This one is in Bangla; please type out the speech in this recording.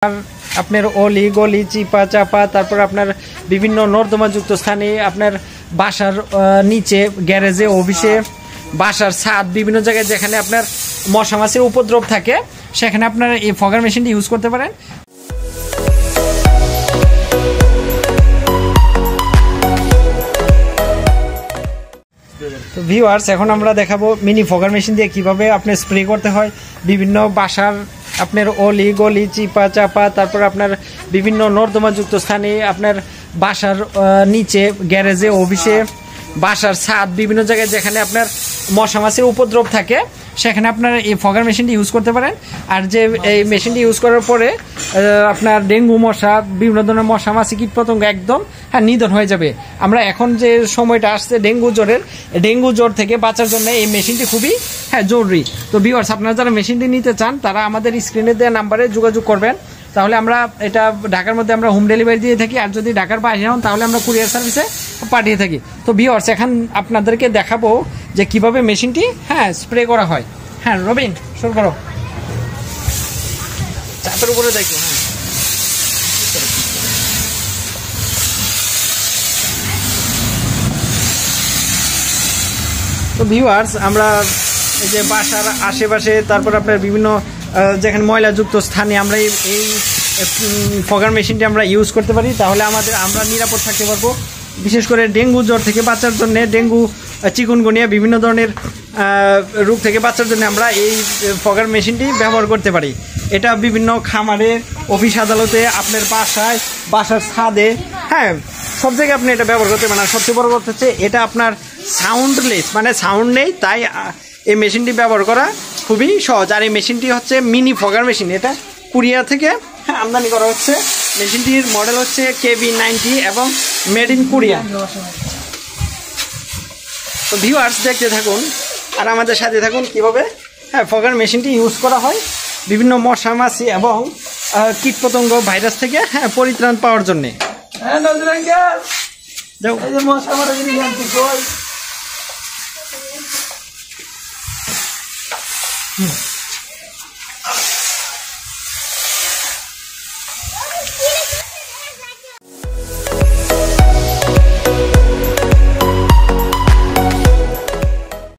আর আপনার অলি গলি চিপা চাপা তারপর আপনার বিভিন্ন নর্দমাযুক্ত স্থানে আপনার বাসার নিচে গ্যারেজে অফিসে বাসার ছাদ বিভিন্ন জায়গায় যেখানে আপনার মশা মাছির উপদ্রব থাকে সেখানে আপনার এই ফগার মেশিনটি ইউজ করতে পারেন। তো ভিউয়ার্স, এখন আমরা দেখাবো মিনি ফগার মেশিন দিয়ে কিভাবে আপনি স্প্রে করতে হয় বিভিন্ন বাসার আপনার অলি গলি চিপা চাপা তারপর আপনার বিভিন্ন নর্দমাযুক্ত স্থানে আপনার বাসার নিচে গ্যারেজে অফিসে বাসার ছাদ বিভিন্ন জায়গায় যেখানে আপনার মশা মাছির উপদ্রব থাকে সেখানে আপনার এই ফগার মেশিনটি ইউজ করতে পারেন। আর যে এই মেশিনটি ইউজ করার পরে আপনার ডেঙ্গু মশা বিভিন্ন ধরনের মশা মাছি কীটপতঙ্গ একদম নিধন হয়ে যাবে। আমরা এখন যে সময়টা আসছে ডেঙ্গু জ্বর থেকে বাঁচার জন্য এই মেশিনটি খুবই জরুরি। তো ভিউয়ার্স, আপনারা যারা মেশিনটি নিতে চান তারা আমাদের স্ক্রিনে দেওয়া নাম্বারে যোগাযোগ করবেন। তাহলে আমরা এটা ঢাকার মধ্যে আমরা হোম ডেলিভারি দিয়ে থাকি, আর যদি ঢাকার বাইরে হন তাহলে আমরা কুরিয়ার সার্ভিসে পাঠিয়ে থাকি। তো ভিউয়ার্স, এখন আপনাদেরকে দেখাবো যে কিভাবে মেশিনটি স্প্রে করা হয়। রবিন শুরু করো, চাপের উপরে দেখো। তো ভিউয়ার্স, আমরা এই যে বাসার আশেপাশে তারপর আপনার বিভিন্ন যেখানে ময়লাযুক্ত স্থানে আমরা এই ফগার মেশিনটি আমরা ইউজ করতে পারি, তাহলে আমরা নিরাপদ থাকতে পারবো। বিশেষ করে ডেঙ্গু জ্বর থেকে বাঁচার জন্য, ডেঙ্গু চিকুনগুনিয়া বিভিন্ন ধরনের রোগ থেকে বাঁচার জন্য আমরা এই ফগার মেশিনটি ব্যবহার করতে পারি। এটা বিভিন্ন খামারে, অফিস আদালতে, আপনার বাসার ছাদে, সব জায়গায় আপনি এটা ব্যবহার করতে পারেন। আর সবচেয়ে বড় কথা হচ্ছে এটা আপনার সাউন্ডলেস, মানে সাউন্ড নেই, তাই এই মেশিনটি ব্যবহার করা খুবই সহজ। আর এই মেশিনটি হচ্ছে মিনি ফগার মেশিন, এটা কোরিয়া থেকে আমদানি করা হচ্ছে। মেশিনটির মডেল হচ্ছে KB90 এবং মেড ইন কোরিয়া। তো ভিউয়ার্স, দেখতে থাকুন আর আমাদের সাথে থাকুন কিভাবে ফগার মেশিনটি ইউজ করা হয় বিভিন্ন মশা মাছি এবং কীটপতঙ্গ ভাইরাস থেকে পরিত্রাণ পাওয়ার জন্যে।